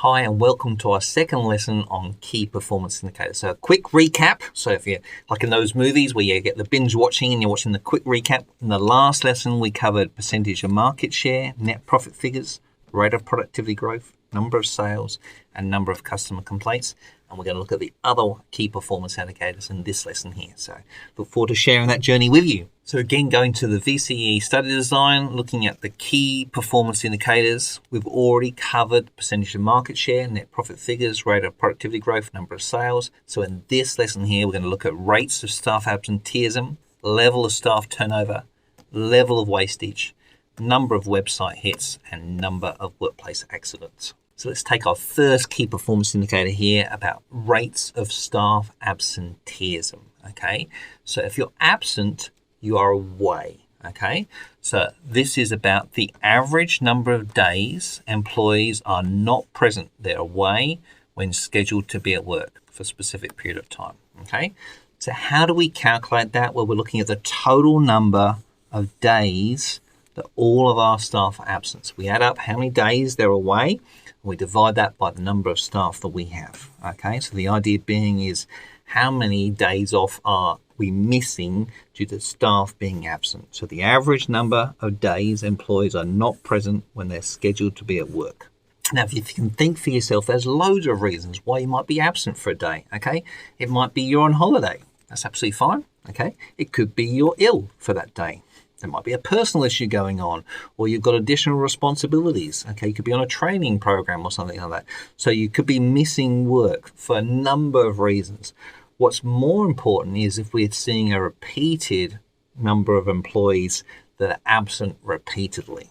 Hi and welcome to our second lesson on key performance indicators. So a quick recap. So if you're like in those movies where you get the binge watching and you're watching the quick recap, in the last lesson we covered percentage of market share, net profit figures, rate of productivity growth, number of sales, and number of customer complaints. And we're going to look at the other key performance indicators in this lesson here. So look forward to sharing that journey with you. So again, going to the VCE study design, looking at the key performance indicators, we've already covered percentage of market share, net profit figures, rate of productivity growth, number of sales. So in this lesson here, we're going to look at rates of staff absenteeism, level of staff turnover, level of wastage, number of website hits, and number of workplace accidents. So let's take our first key performance indicator here about rates of staff absenteeism, okay? So if you're absent, you are away, okay? So this is about the average number of days employees are not present. They're away when scheduled to be at work for a specific period of time, okay? So how do we calculate that? Well, we're looking at the total number of days that all of our staff are absent. So we add up how many days they're away, and we divide that by the number of staff that we have, okay? So the idea being is how many days off are we missing due to staff being absent. So the average number of days employees are not present when they're scheduled to be at work. Now, if you can think for yourself, there's loads of reasons why you might be absent for a day, okay? It might be you're on holiday. That's absolutely fine, okay? It could be you're ill for that day. There might be a personal issue going on, or you've got additional responsibilities. Okay, you could be on a training program or something like that. So you could be missing work for a number of reasons. What's more important is if we're seeing a repeated number of employees that are absent repeatedly.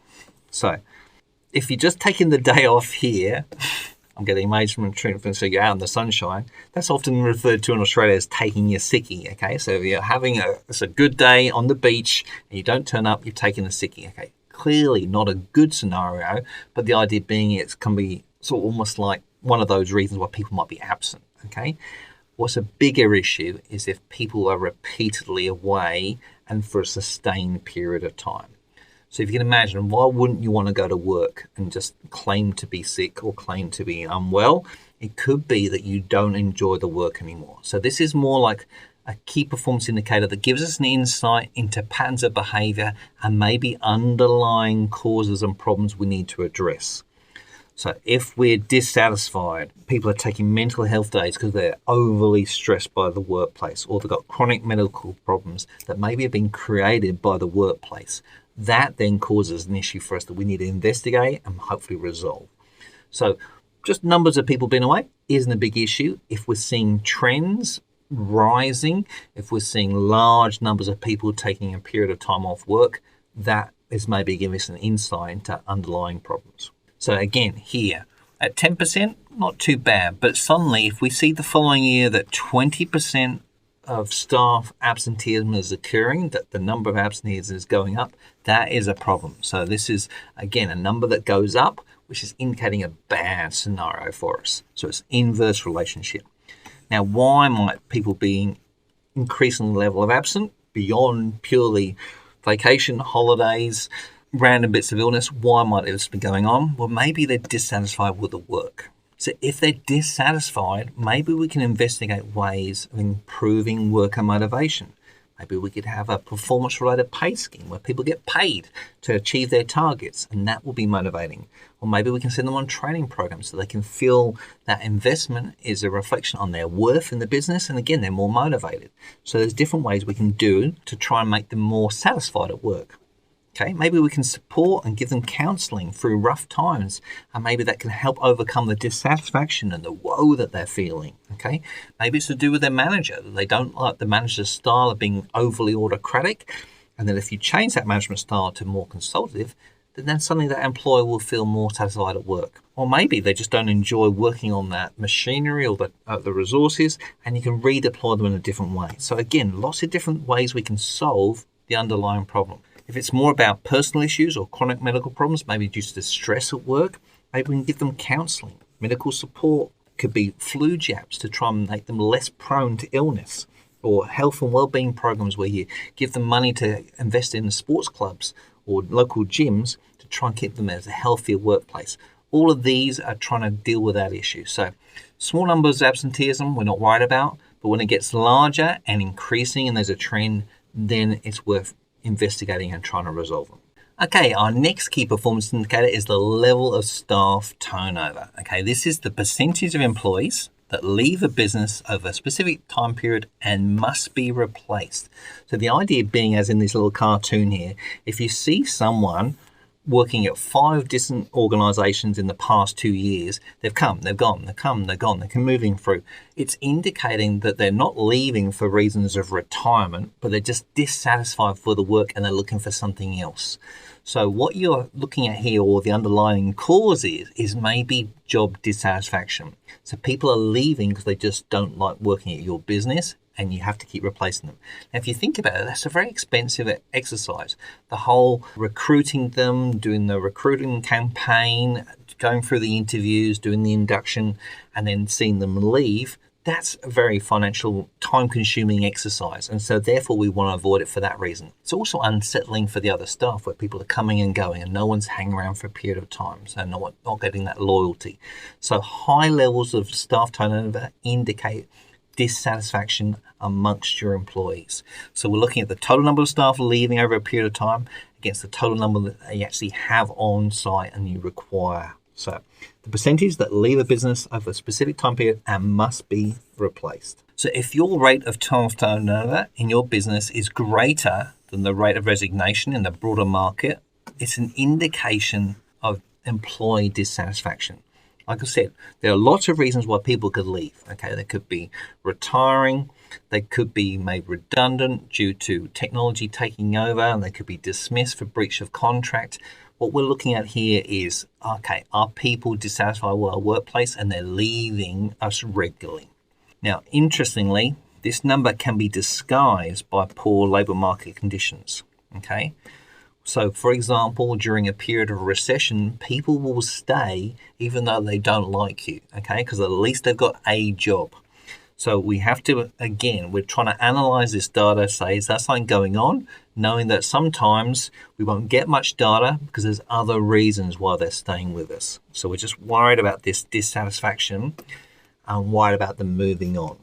So if you're just taking the day off here, I'm getting image from treatment, so you're out in the sunshine. That's often referred to in Australia as taking your sickie, okay? So if you're having it's a good day on the beach and you don't turn up, you're taking a sickie, okay? Clearly not a good scenario, but the idea being it can be sort of almost like one of those reasons why people might be absent, okay? What's a bigger issue is if people are repeatedly away and for a sustained period of time. So if you can imagine, why wouldn't you want to go to work and just claim to be sick or claim to be unwell? It could be that you don't enjoy the work anymore. So this is more like a key performance indicator that gives us an insight into patterns of behavior and maybe underlying causes and problems we need to address. So if we're dissatisfied, people are taking mental health days because they're overly stressed by the workplace, or they've got chronic medical problems that maybe have been created by the workplace. That then causes an issue for us that we need to investigate and hopefully resolve. So just numbers of people being away isn't a big issue. If we're seeing trends rising, if we're seeing large numbers of people taking a period of time off work, that is maybe giving us an insight into underlying problems. So again, here at 10%, not too bad, but suddenly if we see the following year that 20% of staff absenteeism is occurring, that the number of absentees is going up, that is a problem. So this is, again, a number that goes up, which is indicating a bad scenario for us. So it's inverse relationship. Now, why might people be increasing the level of absent beyond purely vacation, holidays, random bits of illness? Why might this be going on? Well, maybe they're dissatisfied with the work. So if they're dissatisfied, maybe we can investigate ways of improving worker motivation. Maybe we could have a performance-related pay scheme where people get paid to achieve their targets, and that will be motivating. Or maybe we can send them on training programs so they can feel that investment is a reflection on their worth in the business, and again, they're more motivated. So there's different ways we can do to try and make them more satisfied at work. Okay, maybe we can support and give them counselling through rough times, and maybe that can help overcome the dissatisfaction and the woe that they're feeling. Okay, maybe it's to do with their manager. They don't like the manager's style of being overly autocratic, and then if you change that management style to more consultative, then suddenly that employee will feel more satisfied at work. Or maybe they just don't enjoy working on that machinery or the resources, and you can redeploy them in a different way. So again, lots of different ways we can solve the underlying problem. If it's more about personal issues or chronic medical problems, maybe due to stress at work, maybe we can give them counselling, medical support. It could be flu jabs to try and make them less prone to illness, or health and wellbeing programs where you give them money to invest in sports clubs or local gyms to try and keep them as a healthier workplace. All of these are trying to deal with that issue. So small numbers of absenteeism, we're not worried about, but when it gets larger and increasing and there's a trend, then it's worth investigating and trying to resolve them. Okay, our next key performance indicator is the level of staff turnover. Okay, this is the percentage of employees that leave a business over a specific time period and must be replaced. So the idea being, as in this little cartoon here, if you see someone working at 5 different organizations in the past 2 years, they've come, they've gone, they've come, they've gone, they're moving through. It's indicating that they're not leaving for reasons of retirement, but they're just dissatisfied for the work and they're looking for something else. So what you're looking at here, or the underlying cause is maybe job dissatisfaction. So people are leaving because they just don't like working at your business, and you have to keep replacing them. Now, if you think about it, that's a very expensive exercise. The whole recruiting them, doing the recruiting campaign, going through the interviews, doing the induction, and then seeing them leave, that's a very financial, time-consuming exercise. And so therefore we want to avoid it for that reason. It's also unsettling for the other staff, where people are coming and going and no one's hanging around for a period of time. So not getting that loyalty. So high levels of staff turnover indicate dissatisfaction amongst your employees. So we're looking at the total number of staff leaving over a period of time against the total number that you actually have on site and you require. So the percentage that leave a business over a specific time period and must be replaced. So if your rate of staff turnover in your business is greater than the rate of resignation in the broader market, it's an indication of employee dissatisfaction. Like I said, there are lots of reasons why people could leave. Okay, they could be retiring, they could be made redundant due to technology taking over, and they could be dismissed for breach of contract. What we're looking at here is, okay, are people dissatisfied with our workplace and they're leaving us regularly? Now, interestingly, this number can be disguised by poor labour market conditions. Okay. So, for example, during a period of recession, people will stay even though they don't like you, okay, because at least they've got a job. So we have to, again, we're trying to analyze this data, say, is there something going on? Knowing that sometimes we won't get much data because there's other reasons why they're staying with us. So we're just worried about this dissatisfaction and worried about them moving on.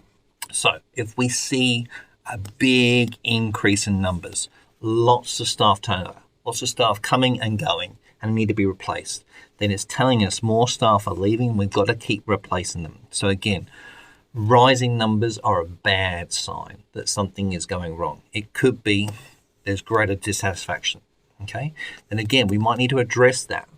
So if we see a big increase in numbers, lots of staff turnover, lots of staff coming and going and need to be replaced, then it's telling us more staff are leaving. We've got to keep replacing them. So again, rising numbers are a bad sign that something is going wrong. It could be there's greater dissatisfaction. Okay, then again, we might need to address that.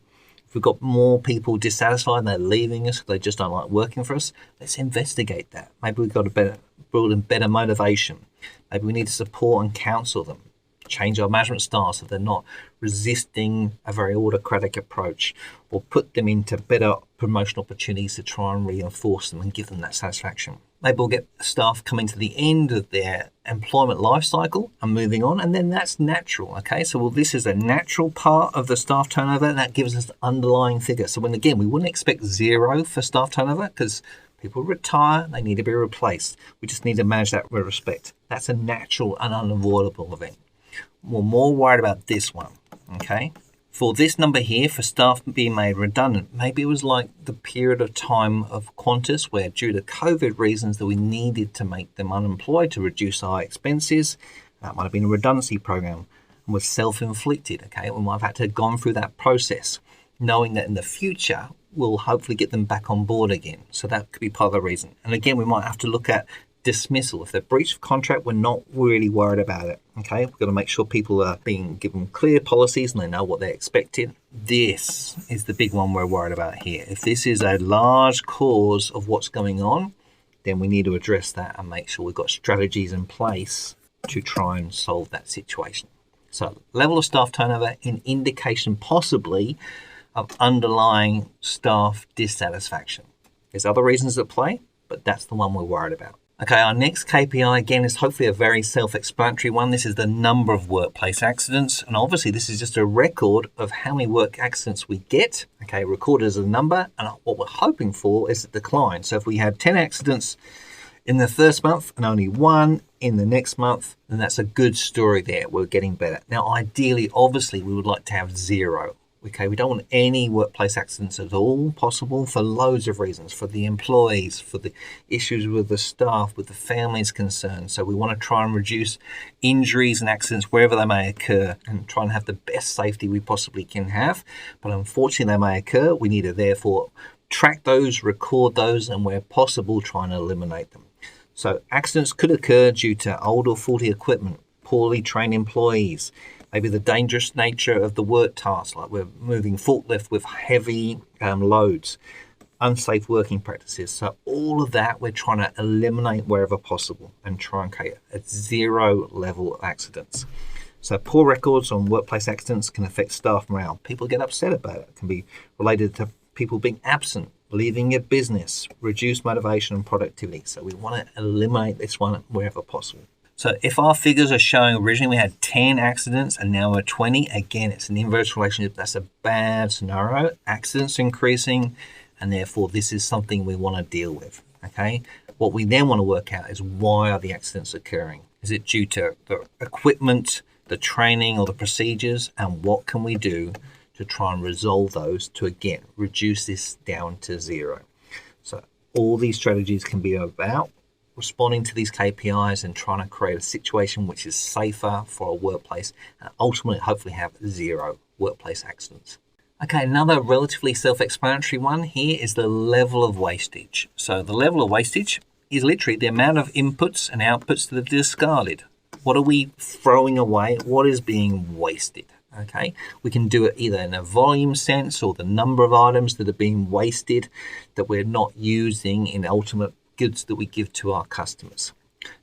If we've got more people dissatisfied and they're leaving us because they just don't like working for us, let's investigate that. Maybe we've got to build in better motivation. Maybe we need to support and counsel them. Change our management style so they're not resisting a very autocratic approach, or put them into better promotion opportunities to try and reinforce them and give them that satisfaction. Maybe we'll get staff coming to the end of their employment life cycle and moving on, and then that's natural. Okay, so this is a natural part of the staff turnover, and that gives us the underlying figure. So when again, we wouldn't expect 0 for staff turnover because people retire, they need to be replaced. We just need to manage that with respect. That's a natural and unavoidable event. We're more worried about this one, okay? For this number here, for staff being made redundant, maybe it was like the period of time of Qantas where due to COVID reasons that we needed to make them unemployed to reduce our expenses. That might have been a redundancy program and was self-inflicted, okay? We might have had to have gone through that process, knowing that in the future, we'll hopefully get them back on board again. So that could be part of the reason. And again, we might have to look at dismissal. If they're breach of contract, we're not really worried about it. Okay, we've got to make sure people are being given clear policies and they know what they're expected. This is the big one we're worried about here. If this is a large cause of what's going on, then we need to address that and make sure we've got strategies in place to try and solve that situation. So level of staff turnover, an indication possibly of underlying staff dissatisfaction. There's other reasons at play, but that's the one we're worried about. Okay, our next KPI, again, is hopefully a very self-explanatory one. This is the number of workplace accidents. And obviously, this is just a record of how many work accidents we get. Okay, recorded as a number. And what we're hoping for is a decline. So if we had 10 accidents in the first month and only 1 in the next month, then that's a good story there. We're getting better. Now, ideally, obviously, we would like to have 0. Okay, we don't want any workplace accidents at all possible for loads of reasons, for the employees, for the issues with the staff, with the families concerned. So we want to try and reduce injuries and accidents wherever they may occur and try and have the best safety we possibly can have. But unfortunately, they may occur. We need to therefore track those, record those, and where possible, try and eliminate them. So accidents could occur due to old or faulty equipment, poorly trained employees, maybe the dangerous nature of the work task, like we're moving forklift with heavy loads, unsafe working practices. So all of that we're trying to eliminate wherever possible and try and create a zero level of accidents. So poor records on workplace accidents can affect staff morale. People get upset about it. It can be related to people being absent, leaving your business, reduce motivation and productivity. So we want to eliminate this one wherever possible. So if our figures are showing originally we had 10 accidents and now we're 20, again, it's an inverse relationship. That's a bad scenario. Accidents increasing, and therefore this is something we want to deal with, okay? What we then want to work out is why are the accidents occurring? Is it due to the equipment, the training, or the procedures? And what can we do to try and resolve those to, again, reduce this down to zero? So all these strategies can be about responding to these KPIs and trying to create a situation which is safer for a workplace and ultimately hopefully have zero workplace accidents. Okay, another relatively self-explanatory one here is the level of wastage. So the level of wastage is literally the amount of inputs and outputs that are discarded. What are we throwing away? What is being wasted? Okay, we can do it either in a volume sense or the number of items that are being wasted that we're not using in ultimate goods that we give to our customers.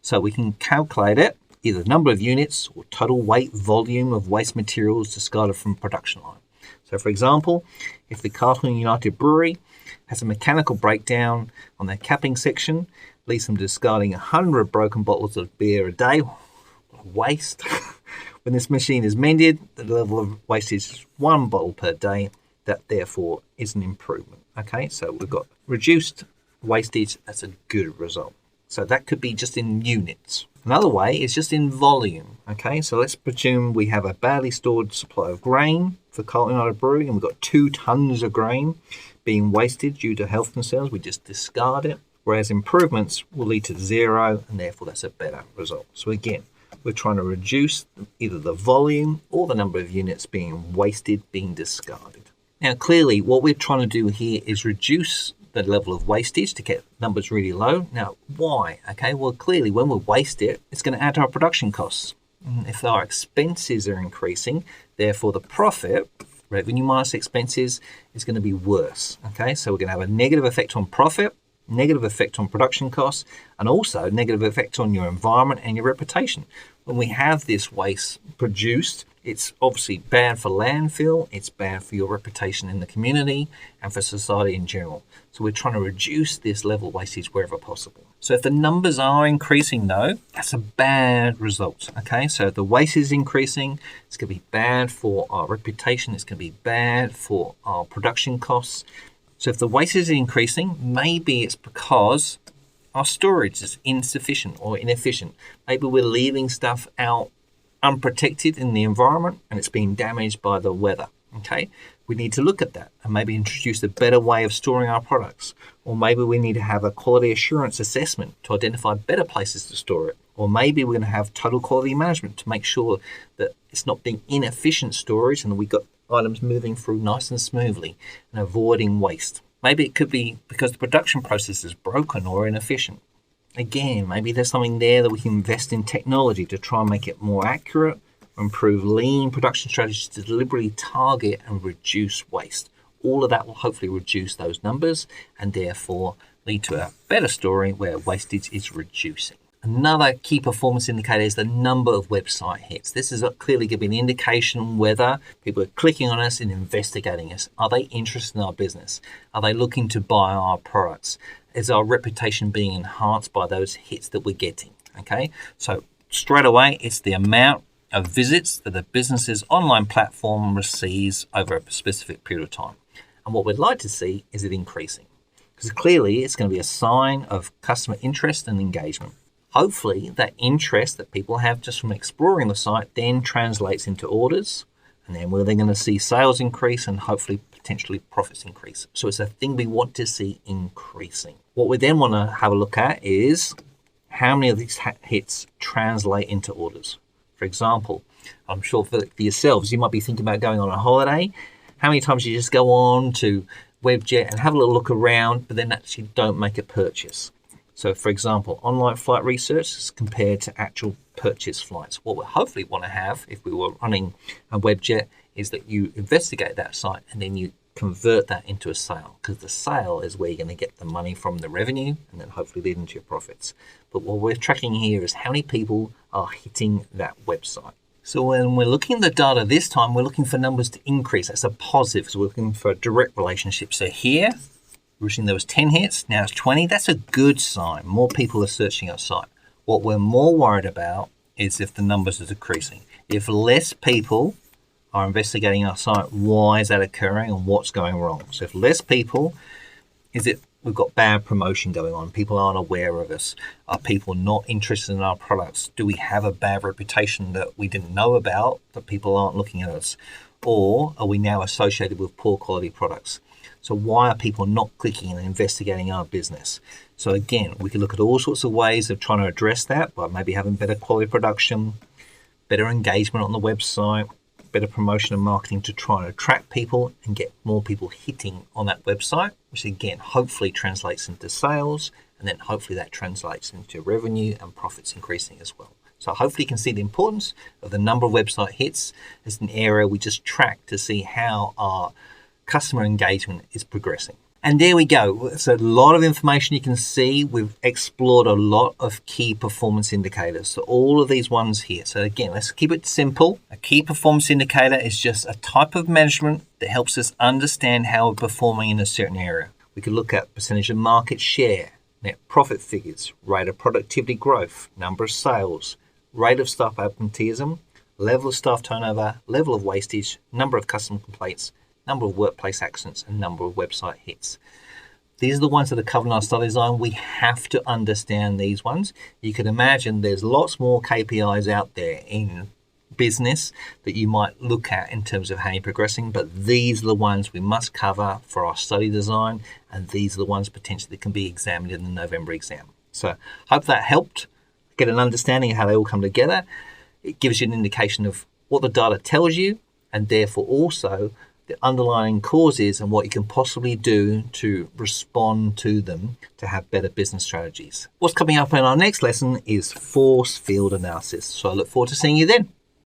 So we can calculate it, either the number of units or total weight volume of waste materials discarded from production line. So for example, if the Carlton United Brewery has a mechanical breakdown on their capping section, leaves them discarding 100 broken bottles of beer a day, waste. When this machine is mended, the level of wastage is 1 bottle per day. That therefore is an improvement. Okay, so we've got reduced wastage. That's a good result. So that could be just in units. Another way is just in volume. Okay, so let's presume we have a badly stored supply of grain for Carlton United Brewery, and we've got 2 tons of grain being wasted due to health concerns. We just discard it. Whereas improvements will lead to 0, and therefore that's a better result. So again, we're trying to reduce either the volume or the number of units being wasted, being discarded. Now, clearly, what we're trying to do here is reduce the level of wastage to get numbers really low. Now, why? Okay, well, clearly, when we waste it, it's going to add to our production costs. If our expenses are increasing, therefore the profit, revenue minus expenses, is going to be worse. Okay, so we're going to have a negative effect on profit, negative effect on production costs, and also negative effect on your environment and your reputation. When we have this waste produced, it's obviously bad for landfill, it's bad for your reputation in the community and for society in general. So we're trying to reduce this level of wastage wherever possible. So if the numbers are increasing though, that's a bad result. Okay, so if the waste is increasing, it's going to be bad for our reputation, it's going to be bad for our production costs. So if the waste is increasing, maybe it's because our storage is insufficient or inefficient. Maybe we're leaving stuff out unprotected in the environment and it's being damaged by the weather. Okay, we need to look at that and maybe introduce a better way of storing our products. Or maybe we need to have a quality assurance assessment to identify better places to store it. Or maybe we're going to have total quality management to make sure that it's not being inefficient storage and that we've got items moving through nice and smoothly and avoiding waste. Maybe it could be because the production process is broken or inefficient. Again, maybe there's something there that we can invest in technology to try and make it more accurate, improve lean production strategies to deliberately target and reduce waste. All of that will hopefully reduce those numbers and therefore lead to a better story where wastage is reducing. Another key performance indicator is the number of website hits. This is clearly giving an indication whether people are clicking on us and investigating us. Are they interested in our business? Are they looking to buy our products? Is our reputation being enhanced by those hits that we're getting? Okay, so straight away, it's the amount of visits that the business's online platform receives over a specific period of time. And what we'd like to see is it increasing, because clearly it's going to be a sign of customer interest and engagement. Hopefully that interest that people have just from exploring the site then translates into orders, And then we're then going to see sales increase and hopefully potentially profits increase. So it's a thing we want to see increasing. What we then want to have a look at is how many of these hits translate into orders. For example, I'm sure for yourselves, you might be thinking about going on a holiday. How many times you just go on to Webjet and have a little look around, but then actually don't make a purchase? So for example, online flight research is compared to actual purchase flights. What we hopefully want to have if we were running a Webjet is that you investigate that site and then you convert that into a sale, because the sale is where you're going to get the money from the revenue and then hopefully lead into your profits. But what we're tracking here is how many people are hitting that website. So when we're looking at the data this time, we're looking for numbers to increase. That's a positive. So we're looking for a direct relationship. So here, originally there was 10 hits, now it's 20. That's a good sign. More people are searching our site. What we're more worried about is if the numbers are decreasing. If less people are investigating our site, why is that occurring and what's going wrong? So if less people, is it we've got bad promotion going on? People aren't aware of us. Are people not interested in our products? Do we have a bad reputation that we didn't know about, that people aren't looking at us? Or are we now associated with poor quality products? So why are people not clicking and investigating our business? So again, we can look at all sorts of ways of trying to address that by maybe having better quality production, better engagement on the website, better promotion and marketing to try and attract people and get more people hitting on that website, which again, hopefully translates into sales, and then hopefully that translates into revenue and profits increasing as well. So hopefully you can see the importance of the number of website hits as an area we just track to see how our customer engagement is progressing. And there we go. It's a lot of information you can see. We've explored a lot of key performance indicators. So all of these ones here. So again, let's keep it simple. A key performance indicator is just a type of measurement that helps us understand how we're performing in a certain area. We could look at percentage of market share, net profit figures, rate of productivity growth, number of sales, rate of staff absenteeism, level of staff turnover, level of wastage, number of customer complaints, number of workplace accidents, and number of website hits. These are the ones that are covered in our study design. We have to understand these ones. You can imagine there's lots more KPIs out there in business that you might look at in terms of how you're progressing, but these are the ones we must cover for our study design, and these are the ones potentially that can be examined in the November exam. So hope that helped get an understanding of how they all come together. It gives you an indication of what the data tells you, and therefore also the underlying causes and what you can possibly do to respond to them to have better business strategies. What's coming up in our next lesson is force field analysis. So I look forward to seeing you then.